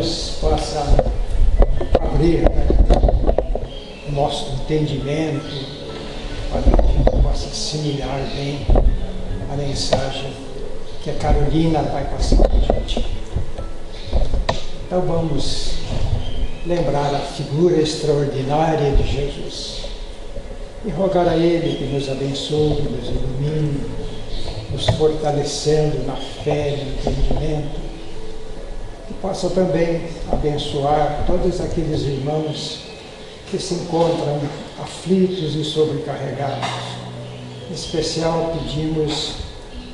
Deus possa abrir, né, o nosso entendimento, para que a gente possa assimilar bem a mensagem que a Carolina vai passar para a gente. Então vamos lembrar a figura extraordinária de Jesus e rogar a Ele que nos abençoe, nos ilumine, nos fortalecendo na fé e no entendimento, que possa também abençoar todos aqueles irmãos que se encontram aflitos e sobrecarregados. Em especial pedimos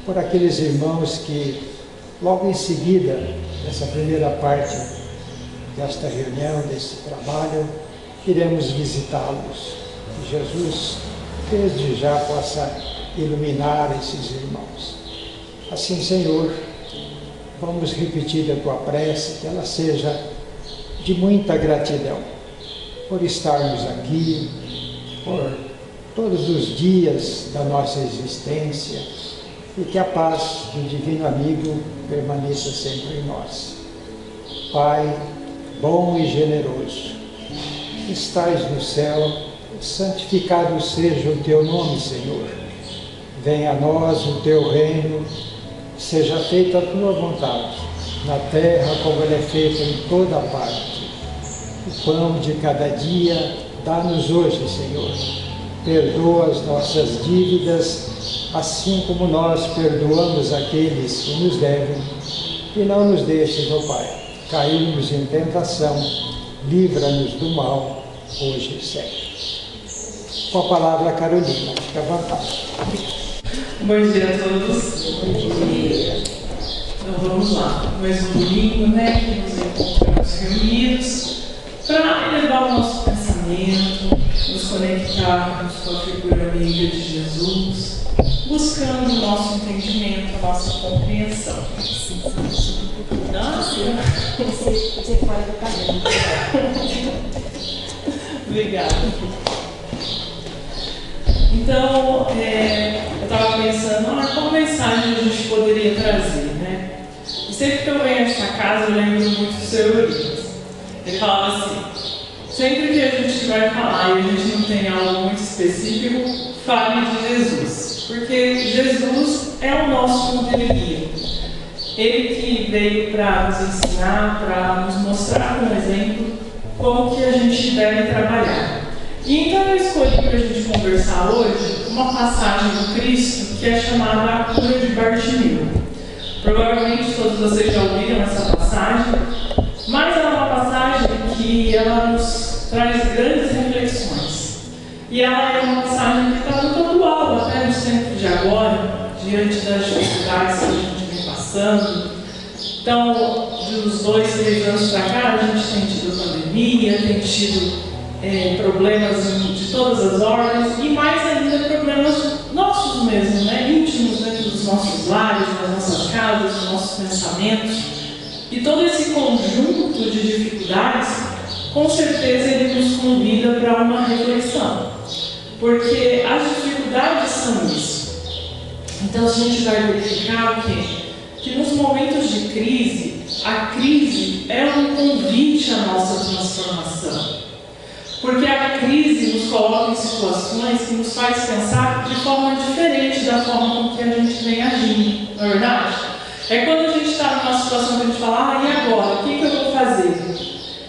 por aqueles irmãos que logo em seguida dessa primeira parte desta reunião, desse trabalho, iremos visitá-los. Que Jesus, desde já, possa iluminar esses irmãos. Assim, Senhor, vamos repetir a Tua prece, que ela seja de muita gratidão por estarmos aqui, por todos os dias da nossa existência, e que a paz do Divino Amigo permaneça sempre em nós. Pai bom e generoso, que estais no céu, santificado seja o Teu nome, Senhor. Venha a nós o Teu reino, seja feita a Tua vontade, na terra como ela é feita em toda parte. O pão de cada dia dá-nos hoje, Senhor. Perdoa as nossas dívidas, assim como nós perdoamos aqueles que nos devem. E não nos deixes, ó Pai, cairmos em tentação, livra-nos do mal, hoje e sempre. Com a palavra, Carolina, fica à vontade. Bom dia a todos. Bom dia. Então vamos lá. Mais um domingo, né, que nos encontramos reunidos para elevar o nosso pensamento, nos conectarmos com a figura amiga de Jesus, buscando o nosso entendimento, a nossa compreensão. Nossa, você fora do cabelo. Obrigada. Então, eu estava pensando, qual mensagem a gente poderia trazer, né? E sempre que eu venho a esta casa, eu lembro muito do seu Eurico. Ele falava assim, sempre que a gente vai falar e a gente não tem algo muito específico, fale de Jesus. Porque Jesus é o nosso ponto de guia. Ele que veio para nos ensinar, para nos mostrar um exemplo, como que a gente deve trabalhar. E então eu escolhi para a gente conversar hoje uma passagem do Cristo que é chamada a cura de Bartimeu. Provavelmente todos vocês já ouviram essa passagem, mas é uma passagem que ela nos traz grandes reflexões. E ela é uma passagem que está muito atual, até nos tempos de agora, diante das dificuldades que a gente vem passando. Então, dos 2, 3 anos para cá, a gente tem tido pandemia, tem tido problemas de todas as ordens e mais ainda problemas nossos mesmos, né? Íntimos dentro dos nossos lares, das nossas casas, dos nossos pensamentos. E todo esse conjunto de dificuldades, com certeza ele nos convida para uma reflexão. Porque as dificuldades são isso. Então a gente vai verificar o quê? Que nos momentos de crise, a crise é um convite à nossa transformação. Porque a crise nos coloca em situações que nos faz pensar de forma diferente da forma com que a gente vem agindo, não é verdade? É quando a gente está numa situação que a gente fala, e agora? O que eu vou fazer?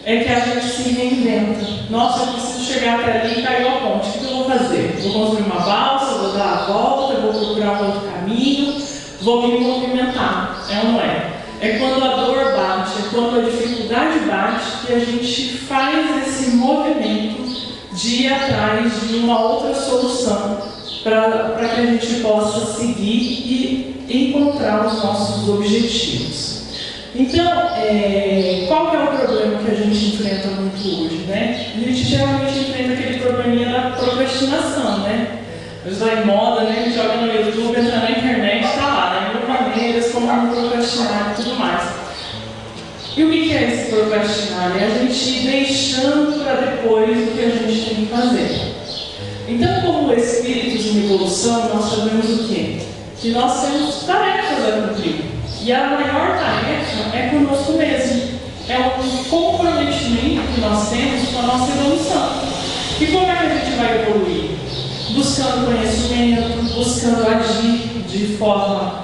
É que a gente se reinventa. Nossa, eu preciso chegar até ali e caiu a ponte. O que eu vou fazer? Vou construir uma balsa, vou dar a volta, vou procurar um outro caminho, vou me movimentar. É ou não é? É quando a dor bate, é quando a dificuldade bate, que a gente faz esse movimento de ir atrás de uma outra solução para que a gente possa seguir e encontrar os nossos objetivos. Então, qual que é o problema que a gente enfrenta muito hoje, né? A gente geralmente enfrenta aquele probleminha da procrastinação, né? Hoje está em moda, né? A gente joga no YouTube, entra na internet, está lá, né? Mil maneiras como não procrastinar e tudo mais. E o que é esse procrastinar? É a gente ir deixando para depois o que a gente tem que fazer. Então, como espíritos em evolução, nós sabemos o quê? Que nós temos tarefas a cumprir. E a maior tarefa é conosco mesmo. É um nossa evolução. E como é que a gente vai evoluir? Buscando conhecimento, buscando agir de forma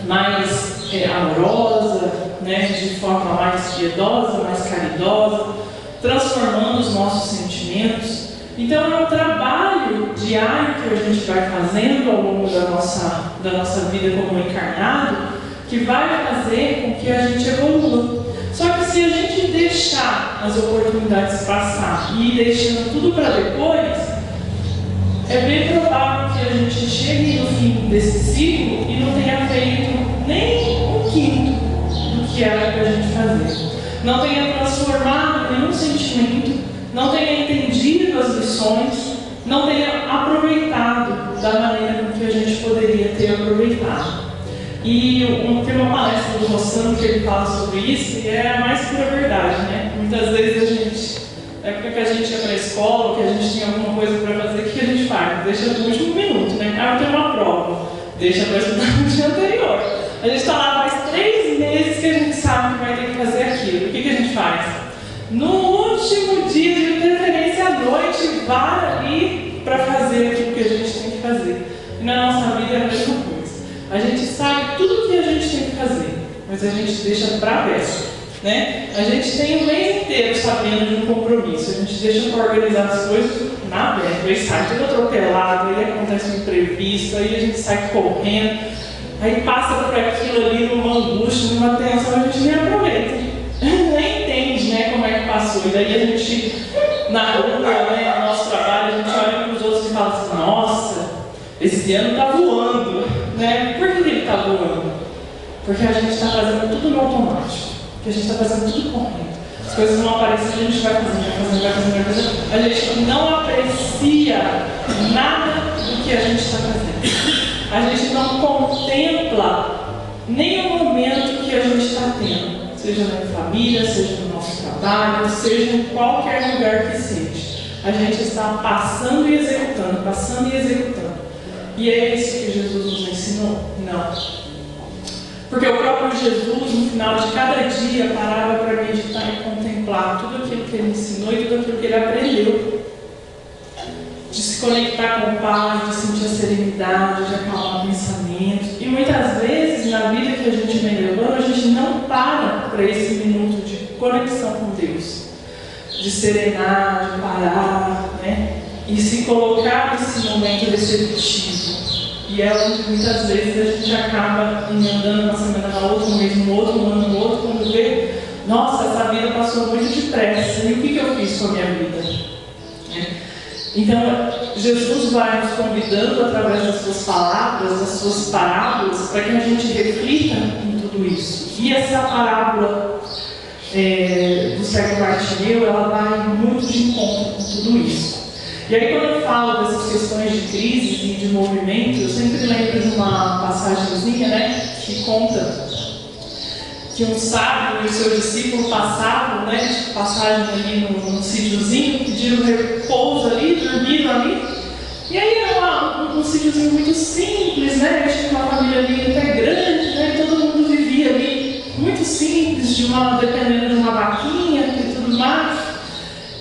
mais amorosa, né? De forma mais piedosa, mais caridosa, transformando os nossos sentimentos. Então é um trabalho diário que a gente vai fazendo ao longo da nossa vida como encarnado, que vai fazer com que a gente evolua. Só que se a gente deixar as oportunidades passar e ir deixando tudo para depois, é bem provável que a gente chegue no fim desse ciclo e não tenha feito nem um quinto do que era para a gente fazer. Não tenha transformado nenhum sentimento, não tenha entendido as lições, não tenha aproveitado da maneira com que a gente poderia ter aproveitado. E tem uma palestra do Rossano que ele fala sobre isso, e é a mais pura verdade, né? Muitas vezes a gente, na época que a gente ia para a escola, que a gente tinha alguma coisa para fazer, o que a gente faz? Deixa no último minuto, né? Ah, eu tenho uma prova, deixa para estudar no dia anterior. A gente está lá faz 3 meses que a gente sabe que vai ter que fazer aquilo. O que a gente faz? No último dia, de preferência à noite, vai ali para fazer aquilo que a gente tem que fazer. E na nossa vida é a mesma coisa. A gente sabe tudo o que a gente tem que fazer, mas a gente deixa para a véspera, né? A gente tem o mês inteiro sabendo de um compromisso, a gente deixa para organizar as coisas na véspera, aí sai tudo atropelado, aí acontece um imprevisto, aí a gente sai correndo, aí passa por aquilo ali numa angústia, numa tensão, a gente nem aproveita, nem entende, né, como é que passou. E daí a gente, na rua, né, no nosso trabalho, a gente olha para os outros e fala assim: nossa, esse ano está voando, né? Por que ele está voando? Porque a gente está fazendo tudo no automático, porque a gente está fazendo tudo correndo. As coisas não aparecem, a gente vai fazendo. A gente não aprecia nada do que a gente está fazendo. A gente não contempla nem o momento que a gente está tendo, seja na família, seja no nosso trabalho, seja em qualquer lugar que seja. A gente está passando e executando, passando e executando. E é isso que Jesus nos ensinou? Não. Porque o próprio Jesus, no final de cada dia, parava para meditar e contemplar tudo aquilo que ele ensinou e tudo aquilo que ele aprendeu. De se conectar com o Pai, de sentir a serenidade, de acalmar pensamentos. E muitas vezes, na vida que a gente vem levando, a gente não para esse minuto de conexão com Deus. De serenar, de parar, né? E se colocar nesse momento receptivo. E é onde muitas vezes a gente acaba andando uma semana na outra, um mês no outro, um ano no outro, quando vê, nossa, essa vida passou muito depressa, e o que eu fiz com a minha vida? Então, Jesus vai nos convidando através das suas palavras, das suas parábolas, para que a gente reflita em tudo isso. E essa parábola do cego Bartimeu, ela vai muito de encontro com tudo isso. E aí, quando eu falo dessas questões de crise e de movimento, eu sempre lembro de uma passagemzinha, né, que conta que um sábio e o seu discípulo passavam, né, de passagem ali num sítiozinho, pediram repouso ali, dormiram ali. E aí era um sítiozinho muito simples, né, tinha uma família ali até grande, né, e todo mundo vivia ali, muito simples, dependendo de uma vaquinha e tudo mais.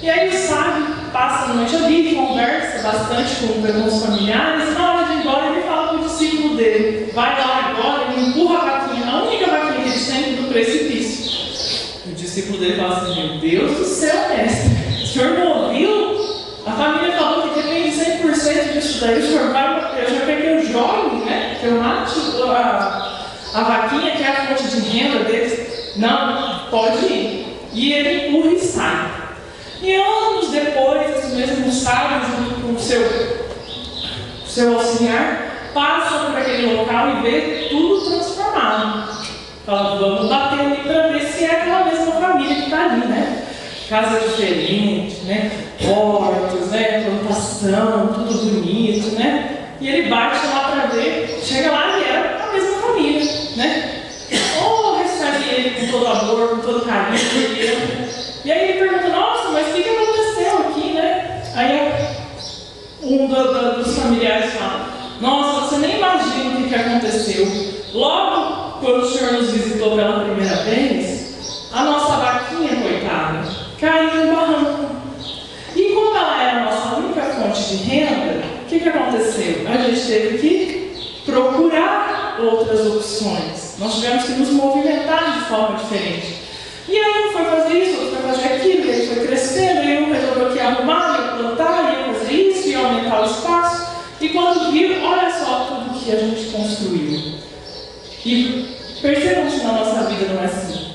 E aí o sábio passa a noite ali, conversa bastante com os familiares, na hora de ir embora ele fala para o discípulo dele: vai lá agora, ele empurra a vaquinha, a única vaquinha que eles têm, do precipício. O discípulo dele fala assim: meu Deus do céu, mestre, o senhor não ouviu? A família falou que depende 100% disso daí, o senhor já quer que eu jogue, né? Que eu mate a vaquinha, que é a fonte de renda deles. Não, pode ir. E ele empurra e sai. E anos depois, esse mesmo sábio, junto com o seu auxiliar, passa por aquele local e vê tudo transformado. Fala: vamos bater ali para ver se é aquela mesma família que está ali, né? Casa diferente, né? Hortos, né? Plantação, tudo bonito, né? E ele bate lá para ver, chega lá e era a mesma família, né? Recebe ele com todo amor, com todo carinho, e aí ele pergunta: nossa, mas o que aconteceu aqui, né? Aí um dos familiares fala: nossa, você nem imagina o que aconteceu. Logo, quando o senhor nos visitou pela primeira vez, a nossa vaquinha, coitada, caiu no barranco. que aconteceu? A gente teve que procurar outras opções. Nós tivemos que nos movimentar de forma diferente. E aí um foi fazer isso, outro foi fazer aquilo, e aí foi crescendo, e um resolveu que arrumar, ia plantar, ia fazer isso, ia aumentar o espaço. E quando viu, olha só tudo que a gente construiu. E percebam que na nossa vida não é assim.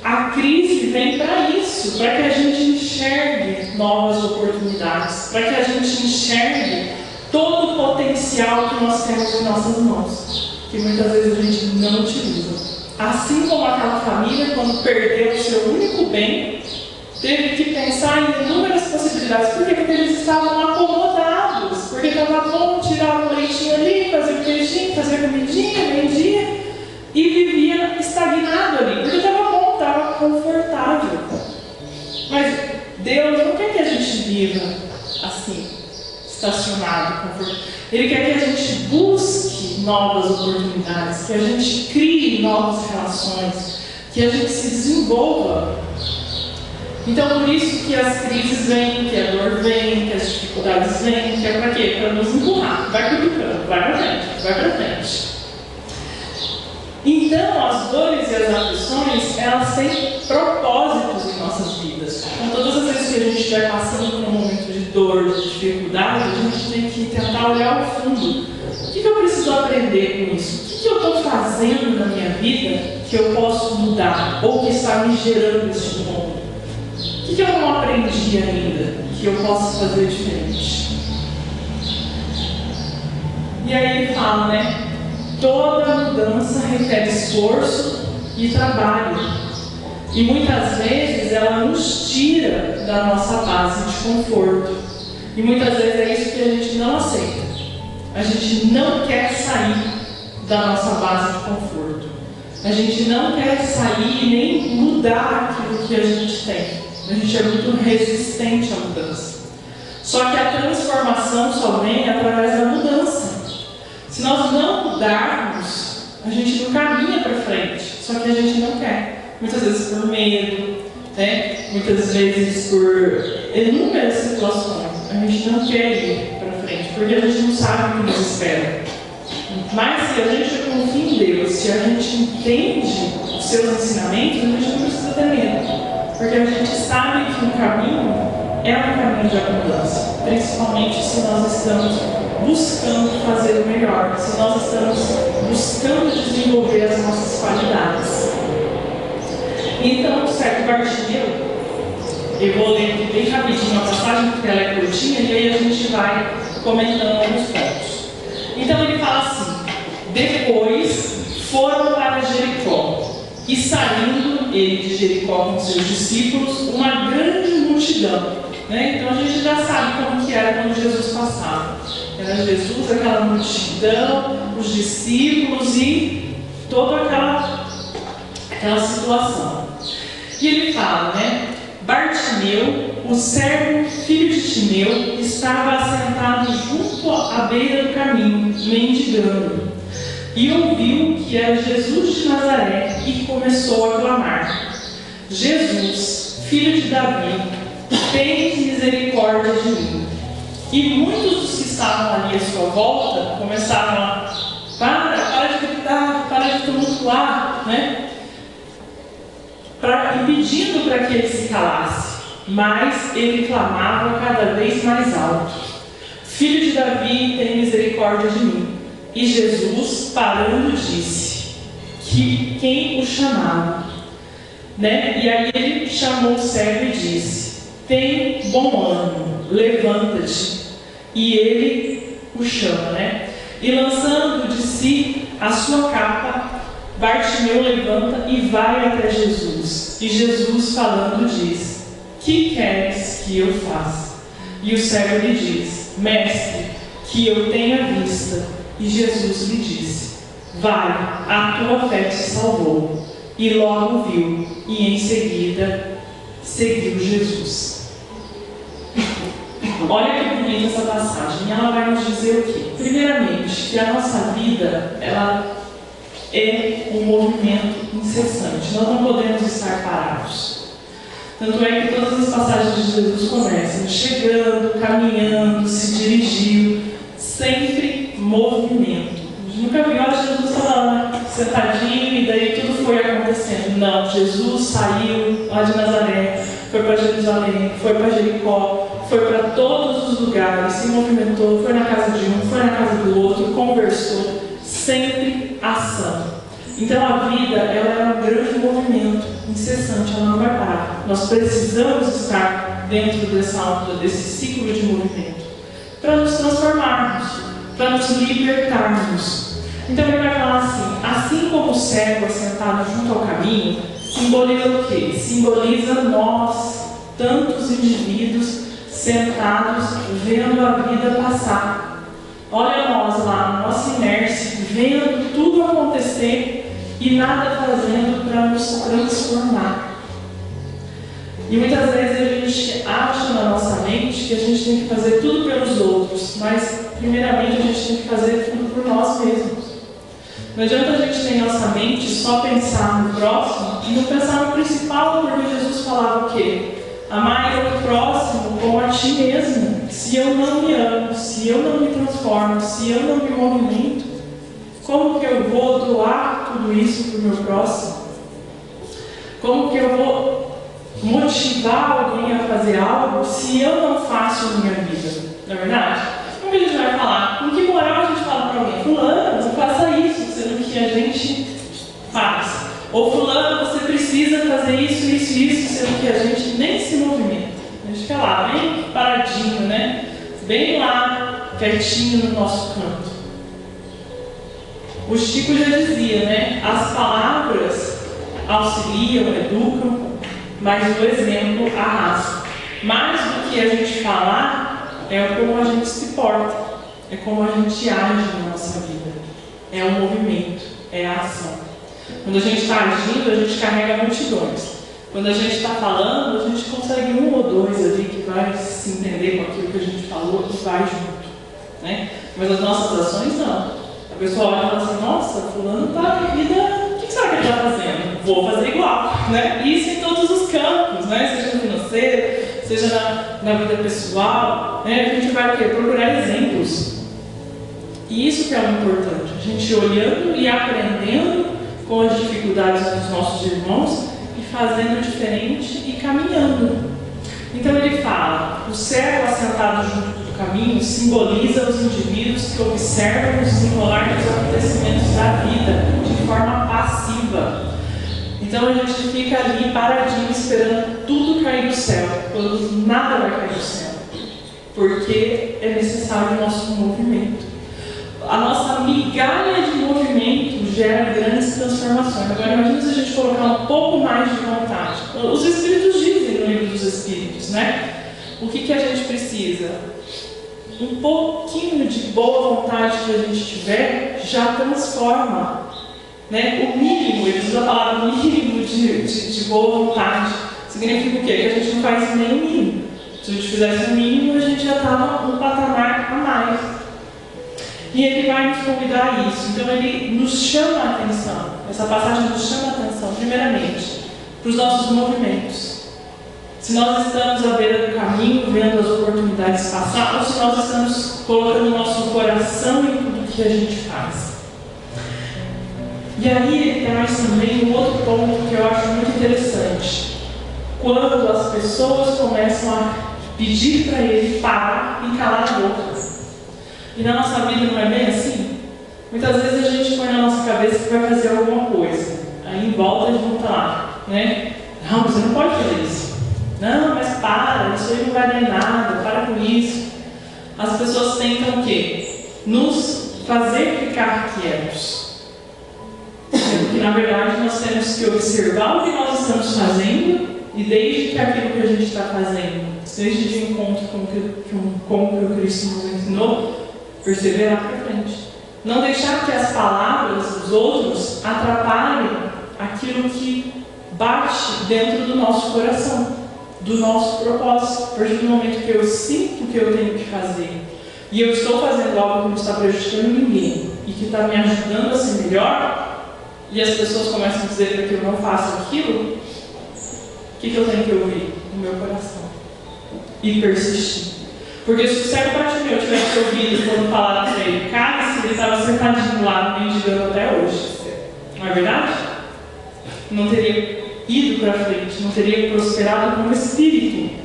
A crise vem para isso, para que a gente enxergue novas oportunidades, para que a gente enxergue todo o potencial que nós temos em nossas mãos, que muitas vezes a gente não utiliza. Assim como aquela família, quando perdeu o seu único bem, teve que pensar em inúmeras possibilidades. Por quê? Porque eles estavam acomodados, porque estava bom, tirava o leitinho ali, fazia o queijinho, fazia a comidinha, vendia, e vivia estagnado ali, porque estava bom, estava confortável. Mas Deus não quer que a gente viva assim, estacionado, confortável. Ele quer que a gente busque novas oportunidades, que a gente crie novas relações, que a gente se desenvolva. Então, por isso que as crises vêm, que a dor vem, que as dificuldades vêm, que é para quê? Para nos empurrar. Vai cutucando, vai para frente, vai para frente. Então, as dores e as aflições, elas têm propósitos em nossas vidas. Então, todas as vezes que a gente estiver passando por um momento de dor, de dificuldade, a gente tem que tentar olhar ao fundo. O que eu preciso aprender com isso? O que eu estou fazendo na minha vida que eu posso mudar? Ou que está me gerando esse mundo? O que eu não aprendi ainda que eu posso fazer diferente? E aí ele fala, né? Toda mudança requer esforço e trabalho. E muitas vezes ela nos tira da nossa base de conforto. E muitas vezes é isso que a gente não aceita. A gente não quer sair da nossa base de conforto. A gente não quer sair e nem mudar aquilo que a gente tem. A gente é muito resistente à mudança. Só que a transformação só vem através da mudança. Se nós não mudarmos, a gente não caminha para frente. Só que a gente não quer. Muitas vezes por medo, né? Muitas vezes por inúmeras situações. A gente não quer ir para frente, porque a gente não sabe o que nos espera. Mas se a gente confia em Deus, se a gente entende os seus ensinamentos, a gente não precisa ter medo. Porque a gente sabe que o caminho é um caminho de abundância, principalmente se nós estamos buscando fazer o melhor, se nós estamos buscando desenvolver as nossas qualidades. Então, certo Bartimeu, eu vou ler aqui bem rapidinho a passagem, porque ela é curtinha, e aí a gente vai comentando alguns pontos. Então ele fala assim: depois foram para Jericó. E saindo ele de Jericó com seus discípulos, uma grande multidão. Né? Então a gente já sabe como que era quando Jesus passava. Era Jesus, aquela multidão, os discípulos e toda aquela situação. E ele fala, né? Bartimeu, o servo filho de Timeu, estava assentado junto à beira do caminho, mendigando. E ouviu que era Jesus de Nazaré e começou a clamar: Jesus, filho de Davi, tem misericórdia de mim. E muitos dos que estavam ali à sua volta começaram a: para de gritar, para de tumultuar, né? Impedindo para que ele se calasse. Mas ele clamava cada vez mais alto: Filho de Davi, tem misericórdia de mim. E Jesus, parando, disse que quem o chamava, né? E aí ele chamou o servo e disse: tem bom ânimo, levanta-te. E ele o chama, né? E lançando de si a sua capa, Bartimeu levanta e vai até Jesus. E Jesus, falando, diz: que queres que eu faça? E o servo lhe diz: mestre, que eu tenha vista. E Jesus lhe disse: vai, a tua fé te salvou. E logo viu, e em seguida seguiu Jesus. Olha que bonita essa passagem. Ela vai nos dizer o quê? Primeiramente, que a nossa vida, ela é um movimento incessante. Nós não podemos estar parados. Tanto é que todas as passagens de Jesus começam chegando, caminhando, se dirigiu. Jesus saiu lá de Nazaré, foi para Jerusalém, foi para Jericó, foi para todos os lugares, se movimentou, foi na casa de um, foi na casa do outro, conversou, sempre ação. Então a vida, ela é um grande movimento, incessante, ela não vai parar. Nós precisamos estar dentro desse ciclo de movimento, para nos transformarmos, para nos libertarmos. Então ele vai falar assim como o cego assentado junto ao caminho, simboliza o quê? Simboliza nós, tantos indivíduos sentados, vendo a vida passar. Olha nós lá, nossa inércia, vendo tudo acontecer e nada fazendo para nos transformar. E muitas vezes a gente acha na nossa mente que a gente tem que fazer tudo pelos outros, mas primeiramente a gente tem que fazer tudo por nós mesmos. Não adianta a gente ter em nossa mente só pensar no próximo e não pensar no principal, porque Jesus falava o quê? Amai o próximo como a ti mesmo. Se eu não me amo, se eu não me transformo, se eu não me movimento, como que eu vou doar tudo isso para o meu próximo? Como que eu vou motivar alguém a fazer algo se eu não faço a minha vida? Não é verdade? Como que a gente vai falar? Com que moral a gente fala para alguém? Fulano, não faça isso, sendo que a gente faz. Ou fulano, você precisa fazer isso, isso, isso, sendo que a gente nem se movimenta. A gente fica lá, bem paradinho, né? Bem lá, quietinho no nosso canto. O Chico já dizia, né? As palavras auxiliam, educam, mas o exemplo arrasta. Mais do que a gente falar, é como a gente se porta, é como a gente age na nossa vida. É o movimento, é a ação. Quando a gente está agindo, a gente carrega multidões. Quando a gente está falando, a gente consegue um ou dois ali que vai se entender com aquilo que a gente falou e vai junto, né? Mas as nossas ações não. A pessoa olha e fala assim, nossa, fulano está na vida, o que será que ele está fazendo? Vou fazer igual, né? Isso em todos os campos, né? Seja no financeiro, seja na vida pessoal, né? A gente vai o quê? Procurar exemplos. E isso que é o importante, a gente olhando e aprendendo com as dificuldades dos nossos irmãos e fazendo diferente e caminhando. Então ele fala, o cego assentado junto do caminho simboliza os indivíduos que observam o desenrolar dos acontecimentos da vida de forma passiva. Então a gente fica ali paradinho esperando tudo cair do céu, quando nada vai cair do céu, porque é necessário o nosso movimento. A nossa migalha de movimento gera grandes transformações. Agora imagina se a gente colocar um pouco mais de vontade. Os Espíritos dizem no livro dos Espíritos, né? O que a gente precisa? Um pouquinho de boa vontade que a gente tiver já transforma, né? O mínimo, ele usa a palavra mínimo de boa vontade. Significa o quê? Que a gente não faz nem o mínimo. Se a gente fizesse o mínimo, a gente já estava um patamar a mais. E ele vai nos convidar a isso. Então ele nos chama a atenção. Essa passagem nos chama a atenção, primeiramente, para os nossos movimentos. Se nós estamos à beira do caminho, vendo as oportunidades passar, ou se nós estamos colocando o nosso coração em tudo que a gente faz. E aí ele traz também um outro ponto que eu acho muito interessante. Quando as pessoas começam a pedir para ele parar e calar a boca. E na nossa vida não é bem assim? Muitas vezes a gente põe na nossa cabeça que vai fazer alguma coisa. Aí em volta a gente não está lá, né? Não, você não pode fazer isso. Não, mas para, isso aí não vai dar em nada, para com isso. As pessoas tentam o quê? Nos fazer ficar quietos. Porque na verdade nós temos que observar o que nós estamos fazendo e desde que aquilo que a gente está fazendo seja de encontro com o que Cristo nos ensinou, perseverar para frente. Não deixar que as palavras dos outros atrapalhem aquilo que bate dentro do nosso coração, do nosso propósito. A partir do momento que eu sinto que eu tenho que fazer e eu estou fazendo algo que não está prejudicando ninguém e que está me ajudando a ser melhor, e as pessoas começam a dizer que eu não faço aquilo, o que eu tenho que ouvir? No meu coração. E persistir. Porque se o cego Bartimeu tivesse ouvido quando falaram para ele, cara, ele estava sentadinho lá, mendigando até hoje. Não é verdade? Não teria ido para frente, não teria prosperado como espírito.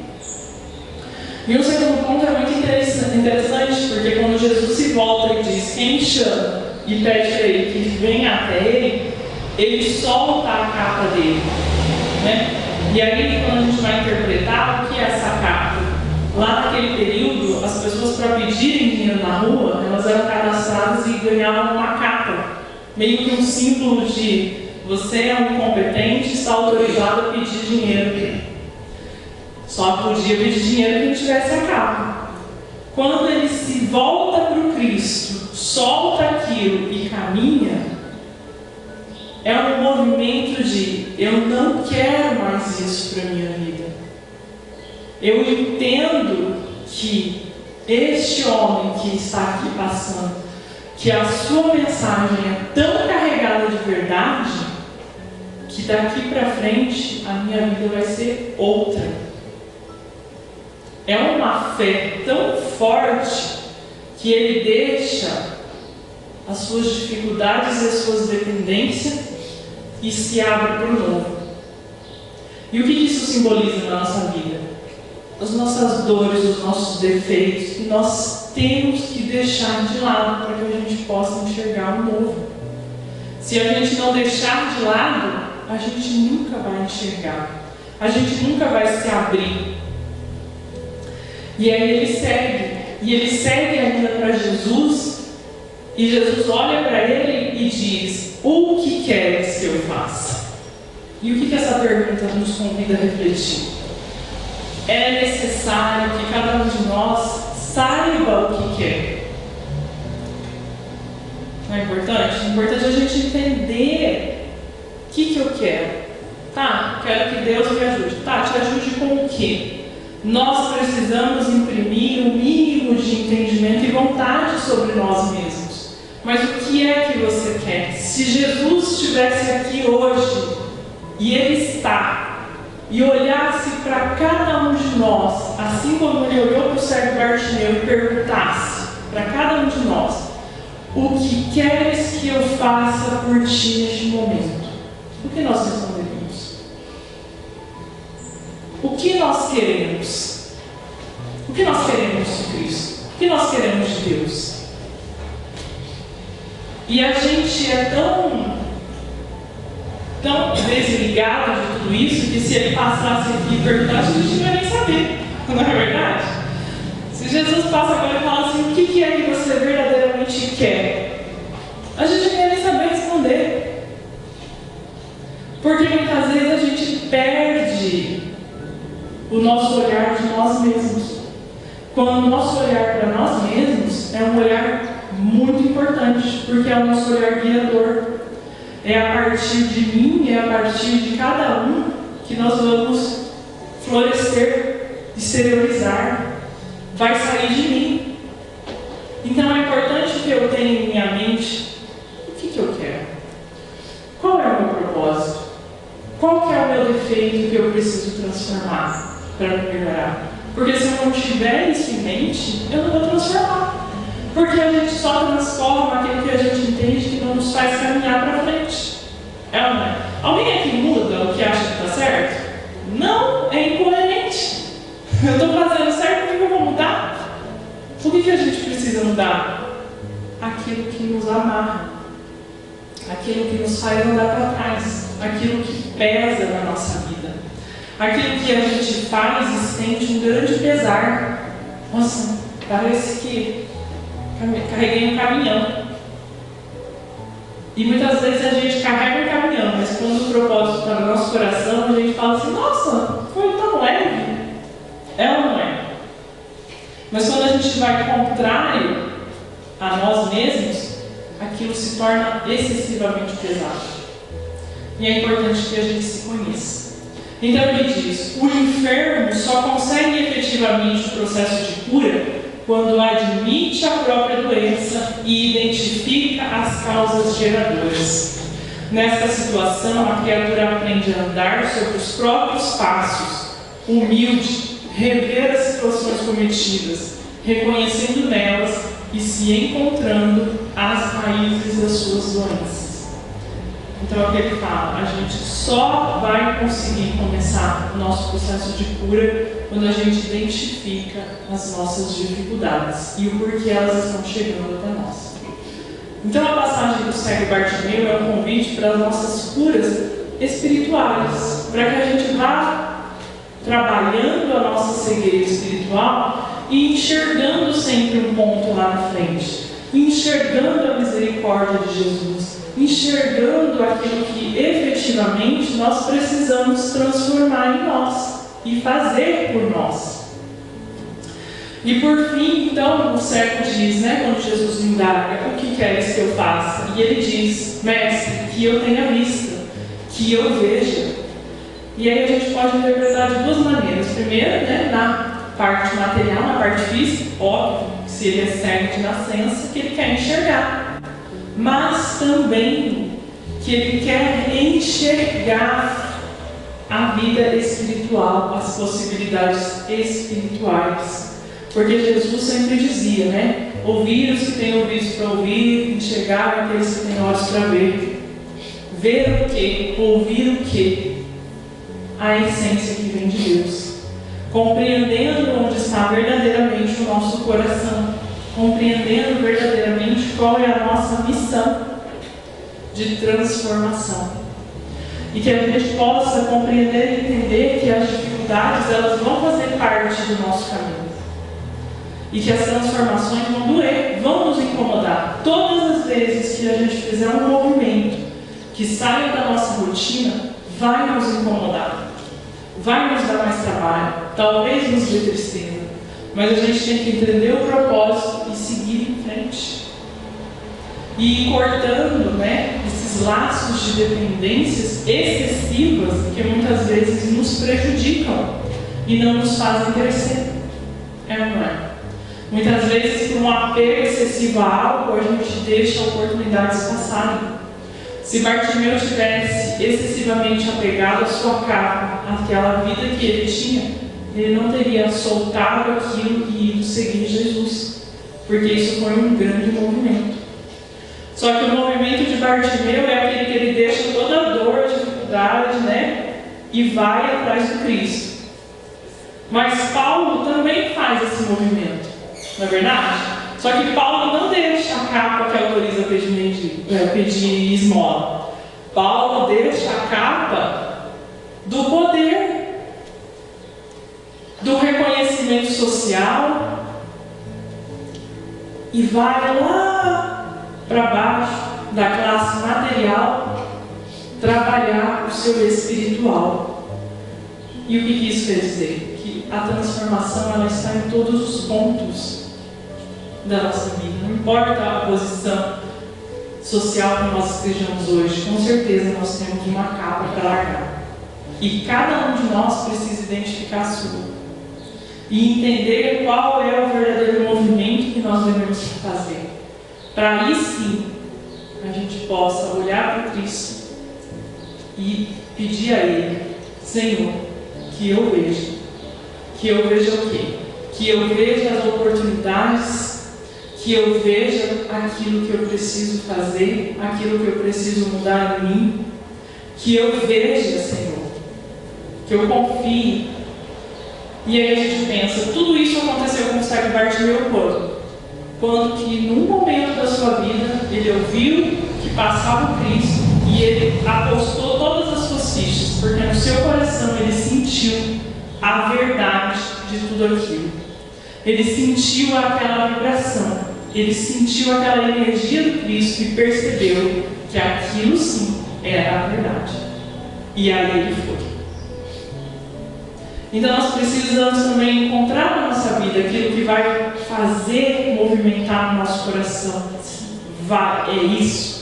E o segundo ponto é muito interessante, porque quando Jesus se volta e diz: quem chama e pede para ele que venha até ele, ele solta a capa dele, né? E aí, quando a gente vai interpretar o que é essa capa, lá naquele período, as pessoas, para pedirem dinheiro na rua, elas eram cadastradas e ganhavam uma capa, meio que um símbolo de você é um incompetente, está autorizado a pedir dinheiro. Só podia pedir dinheiro quem tivesse a capa. Quando ele se volta para o Cristo, solta aquilo e caminha, é um movimento de: eu não quero mais isso para a minha vida. Eu entendo que este homem que está aqui passando, que a sua mensagem é tão carregada de verdade, que daqui para frente a minha vida vai ser outra. É uma fé tão forte que ele deixa as suas dificuldades e as suas dependências e se abre para o novo. E o que isso simboliza na nossa vida? As nossas dores, os nossos defeitos, que nós temos que deixar de lado para que a gente possa enxergar o novo. Se a gente não deixar de lado, a gente nunca vai enxergar, a gente nunca vai se abrir. E aí ele segue ainda para Jesus, e Jesus olha para ele e diz: o que queres que eu faça? E o que essa pergunta nos convida a refletir? É necessário que cada um de nós saiba o que quer. Não é importante? É importante a gente entender o que eu quero. Tá, quero que Deus me ajude. Tá, te ajude com o quê? Nós precisamos imprimir o mínimo de entendimento e vontade sobre nós mesmos. Mas o que é que você quer? Se Jesus estivesse aqui hoje, e Ele está, e olhasse para cada um de nós, assim como Ele olhou para o cego Bartimeu e perguntasse para cada um de nós: o que queres que eu faça por ti neste momento? O que nós responderíamos? O que nós queremos? O que nós queremos de Cristo? O que nós queremos de Deus? E a gente é tão desligado de tudo isso, que se ele passasse aqui e perguntasse, a gente não ia nem saber, não é verdade? Se Jesus passa agora e fala assim: o que é que você verdadeiramente quer? A gente não ia nem saber responder. Porque muitas vezes a gente perde o nosso olhar de nós mesmos. Quando o nosso olhar para nós mesmos é um olhar muito importante, porque é o nosso olhar guiador. É a partir de mim, é a partir de cada um que nós vamos florescer, exteriorizar. Vai sair de mim. Então é importante que eu tenha em minha mente: o que eu quero? Qual é o meu propósito? Qual que é o meu defeito que eu preciso transformar para me melhorar? Porque se eu não tiver isso em mente, eu não vou transformar. Porque a gente só transforma aquilo que a gente entende que não nos faz caminhar para frente. É ou não é? Alguém aqui muda o que acha que está certo? Não, é incoerente. Eu estou fazendo certo, por que eu vou mudar? O que a gente precisa mudar? Aquilo que nos amarra, aquilo que nos faz andar para trás, aquilo que pesa na nossa vida, aquilo que a gente faz e sente um grande pesar. Nossa, parece que carreguei um caminhão. E muitas vezes a gente carrega um caminhão, mas quando o propósito está no nosso coração, a gente fala assim: nossa, foi tão leve. É ou não é? Mas quando a gente vai contrário a nós mesmos, aquilo se torna excessivamente pesado. E é importante que a gente se conheça. Então ele diz: o enfermo só consegue efetivamente o processo de cura quando admite a própria doença e identifica as causas geradoras. Nesta situação, a criatura aprende a andar sobre os próprios passos, humilde, rever as situações cometidas, reconhecendo nelas e se encontrando as raízes das suas doenças. Então, é o que ele fala: a gente só vai conseguir começar o nosso processo de cura quando a gente identifica as nossas dificuldades e o porquê elas estão chegando até nós. Então, a passagem do cego Bartimeu é um convite para as nossas curas espirituais, para que a gente vá trabalhando a nossa cegueira espiritual e enxergando sempre um ponto lá na frente, enxergando a misericórdia de Jesus, enxergando aquilo que efetivamente nós precisamos transformar em nós e fazer por nós. E por fim, então, o cego diz, quando Jesus me indaga: o que queres que eu faça? E ele diz: mestre, que eu tenha vista, que eu veja. E aí a gente pode interpretar de duas maneiras. Primeiro, na parte material, na parte física, óbvio, que se ele é cego de nascença, que ele quer enxergar. Mas também que ele quer enxergar a vida espiritual, as possibilidades espirituais. Porque Jesus sempre dizia, ouvir os que têm ouvidos para ouvir, enxergar aqueles que têm olhos para ver. Ver o quê? Ouvir o quê? A essência que vem de Deus. Compreendendo onde está verdadeiramente o nosso coração. Compreendendo verdadeiramente qual é a nossa missão de transformação. E que a gente possa compreender e entender que as dificuldades, elas vão fazer parte do nosso caminho. E que as transformações vão doer, vão nos incomodar. Todas as vezes que a gente fizer um movimento que saia da nossa rotina, vai nos incomodar. Vai nos dar mais trabalho, talvez nos dê tristeza. Mas a gente tem que entender o propósito e seguir em frente. E ir cortando, esses laços de dependências excessivas que muitas vezes nos prejudicam e não nos fazem crescer. É ou não é? Muitas vezes, por um apego excessivo a algo, a gente deixa oportunidades passarem. Se Bartimeu tivesse excessivamente apegado à sua capa, àquela vida que ele tinha, ele não teria soltado aquilo e ido seguir Jesus, porque isso foi um grande movimento. Só que o movimento de Bartimeu é aquele que ele deixa toda a dor, a dificuldade, e vai atrás do Cristo. Mas Paulo também faz esse movimento, não é verdade? Só que Paulo não deixa a capa que autoriza pedir esmola. Paulo deixa a capa do poder, do reconhecimento social, e vai lá para baixo da classe material trabalhar o seu espiritual. E o que isso quer dizer? Que a transformação, ela está em todos os pontos da nossa vida. Não importa a posição social que nós estejamos hoje, com certeza nós temos uma capa para largar. E cada um de nós precisa identificar a sua. E entender qual é o verdadeiro movimento que nós devemos fazer. Para aí sim, a gente possa olhar para Cristo e pedir a Ele: Senhor, que eu veja. Que eu veja o quê? Que eu veja as oportunidades, que eu veja aquilo que eu preciso fazer, aquilo que eu preciso mudar em mim, que eu veja, Senhor, que eu confie. E aí a gente pensa, tudo isso aconteceu com o cego Bartimeu quando que num momento da sua vida ele ouviu que passava o Cristo e ele apostou todas as suas fichas, porque no seu coração ele sentiu a verdade de tudo aquilo. Ele sentiu aquela vibração, ele sentiu aquela energia do Cristo e percebeu que aquilo sim era a verdade. E aí ele foi. Então nós precisamos também encontrar na nossa vida aquilo que vai fazer movimentar o nosso coração. É isso.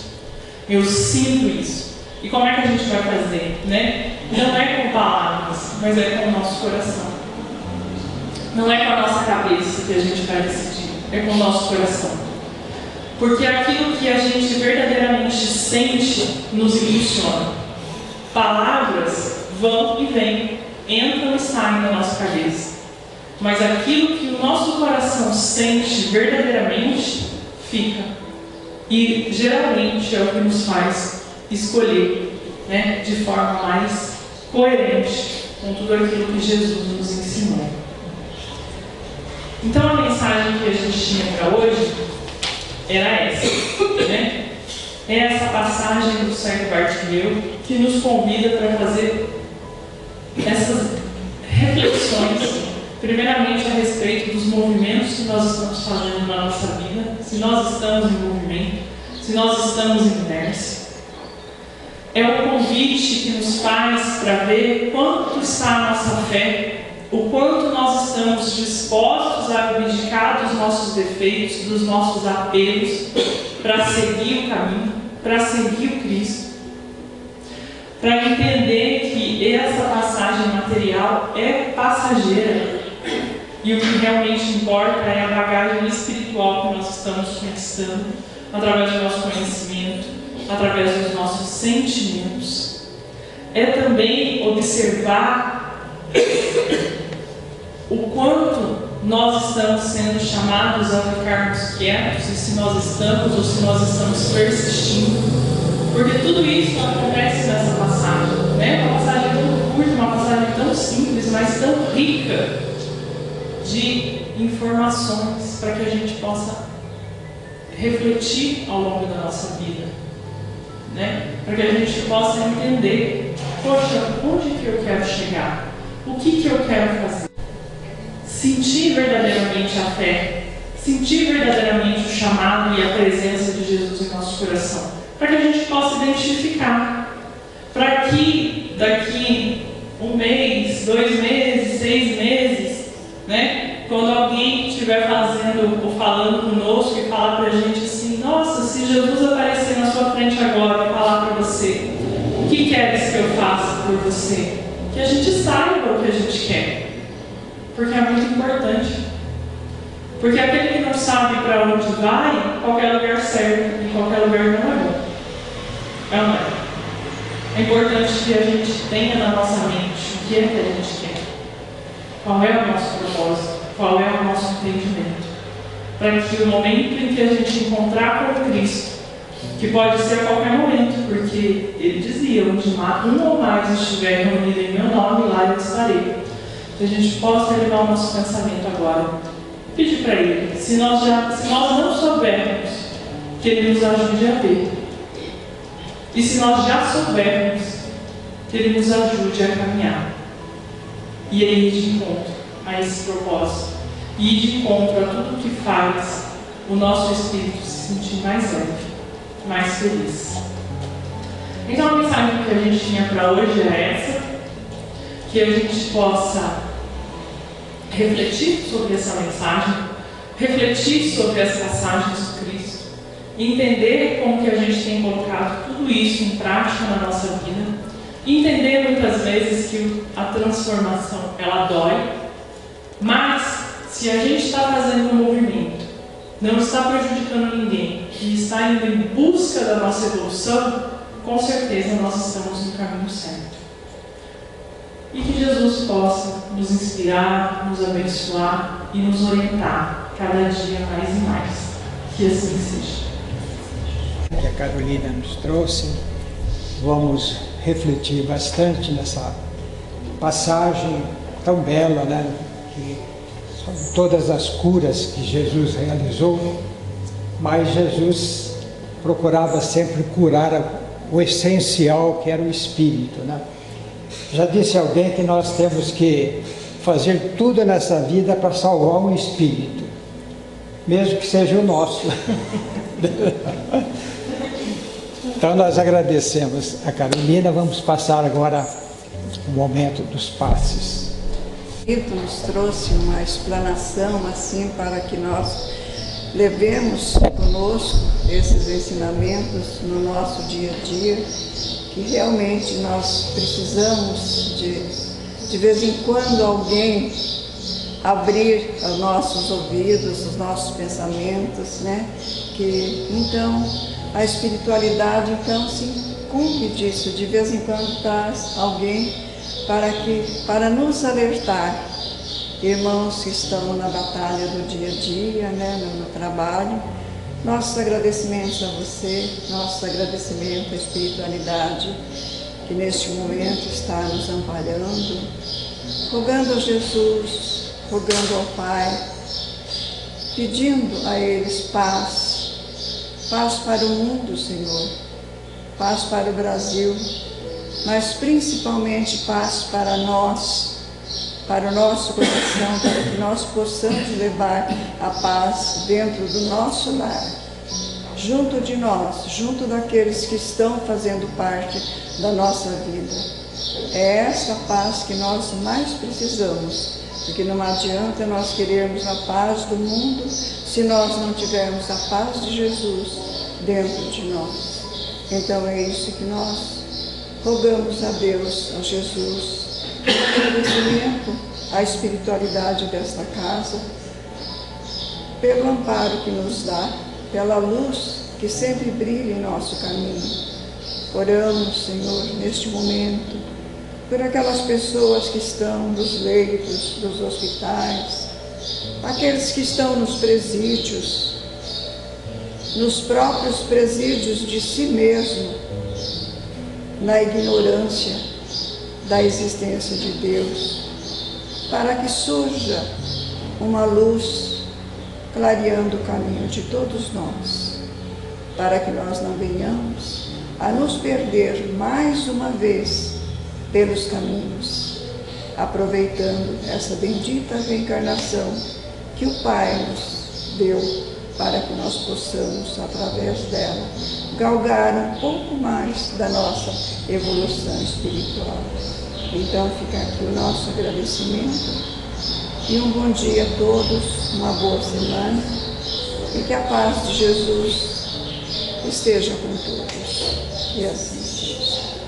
Eu sinto isso. E como é que a gente vai fazer? Não é com palavras, mas é com o nosso coração. Não é com a nossa cabeça que a gente vai decidir, é com o nosso coração. Porque aquilo que a gente verdadeiramente sente nos impulsiona. Palavras vão e vêm, entram e saem da nossa cabeça. Mas aquilo que o nosso coração sente verdadeiramente, fica. E geralmente é o que nos faz escolher, né, de forma mais coerente com tudo aquilo que Jesus nos ensinou. Então a mensagem que a gente tinha para hoje era essa, né? É essa passagem do cego Bartimeu que nos convida para fazer essas reflexões, primeiramente a respeito dos movimentos que nós estamos fazendo na nossa vida, se nós estamos em movimento, se nós estamos em inércia. É um convite que nos faz para ver quanto está a nossa fé, o quanto nós estamos dispostos a abdicar dos nossos defeitos, dos nossos apelos, para seguir o caminho, para seguir o Cristo, para entender que essa passagem material é passageira e o que realmente importa é a bagagem espiritual que nós estamos conquistando através do nosso conhecimento, através dos nossos sentimentos. É também observar o quanto nós estamos sendo chamados a ficarmos quietos, e se nós estamos ou se nós estamos persistindo. Porque tudo isso acontece nessa passagem, né? Uma passagem tão curta, uma passagem tão simples, mas tão rica de informações para que a gente possa refletir ao longo da nossa vida, né? Para que a gente possa entender, poxa, onde que eu quero chegar? O que eu quero fazer? Sentir verdadeiramente a fé, sentir verdadeiramente o chamado e a presença de Jesus em nosso coração, para que a gente possa identificar, para que daqui 1 mês, 2 meses, 6 meses, né, quando alguém estiver fazendo ou falando conosco e falar para a gente assim: nossa, se Jesus aparecer na sua frente agora e falar para você, o que queres que eu faça por você? Que a gente saiba o que a gente quer. Porque é muito importante. Porque aquele que não sabe para onde vai, qualquer lugar serve e qualquer lugar não é bom. É ou não é? É importante que a gente tenha na nossa mente o que é que a gente quer. Qual é o nosso propósito? Qual é o nosso entendimento? Para que o momento em que a gente encontrar com Cristo, que pode ser a qualquer momento, porque Ele dizia: onde um ou mais estiver reunido em meu nome, lá eu estarei. Que a gente possa elevar o nosso pensamento agora. Pedir para Ele, se nós não soubermos, que Ele nos ajude a ver. E se nós já soubermos, que Ele nos ajude a caminhar. E Ele ir de encontro a esse propósito. E ir de encontro a tudo que faz o nosso espírito se sentir mais leve, mais feliz. Então a mensagem que a gente tinha para hoje é essa. Que a gente possa refletir sobre essa mensagem, refletir sobre as passagens do Cristo, entender como que a gente tem colocado tudo isso em prática na nossa vida, entender muitas vezes que a transformação ela dói, mas se a gente está fazendo um movimento, não está prejudicando ninguém e está indo em busca da nossa evolução, com certeza nós estamos no caminho certo. E que Jesus possa nos inspirar, nos abençoar e nos orientar cada dia mais e mais. Que assim seja. Que a Carolina nos trouxe, vamos refletir bastante nessa passagem tão bela, né? Que são todas as curas que Jesus realizou, mas Jesus procurava sempre curar o essencial, que era o espírito, né? Já disse alguém que nós temos que fazer tudo nessa vida para salvar um espírito, mesmo que seja o nosso. Então nós agradecemos a Carolina. Vamos passar agora o momento dos passes. O Espírito nos trouxe uma explanação assim para que nós levemos conosco esses ensinamentos no nosso dia a dia, que realmente nós precisamos de vez em quando alguém abrir os nossos ouvidos, os nossos pensamentos, né? Que então a espiritualidade então se incumbe disso, de vez em quando traz alguém para nos alertar, irmãos que estão na batalha do dia a dia, né? No trabalho, Nossos agradecimentos a você, nossos agradecimentos à espiritualidade que neste momento está nos amparando, rogando a Jesus, rogando ao Pai, pedindo a eles paz, paz para o mundo, Senhor, paz para o Brasil, mas principalmente paz para nós, para o nosso coração, para que nós possamos levar a paz dentro do nosso lar, junto de nós, junto daqueles que estão fazendo parte da nossa vida. É essa paz que nós mais precisamos, porque não adianta nós querermos a paz do mundo se nós não tivermos a paz de Jesus dentro de nós. Então é isso que nós rogamos a Deus, a Jesus, agradecimento à espiritualidade desta casa, pelo amparo que nos dá, pela luz que sempre brilha em nosso caminho. Oramos, Senhor, neste momento, por aquelas pessoas que estão nos leitos dos hospitais, aqueles que estão nos presídios, nos próprios presídios de si mesmo, na ignorância da existência de Deus, para que surja uma luz clareando o caminho de todos nós, para que nós não venhamos a nos perder mais uma vez pelos caminhos, aproveitando essa bendita reencarnação que o Pai nos deu para que nós possamos, através dela, galgar um pouco mais da nossa evolução espiritual. Então fica aqui o nosso agradecimento e um bom dia a todos, uma boa semana e que a paz de Jesus esteja com todos. E assim seja.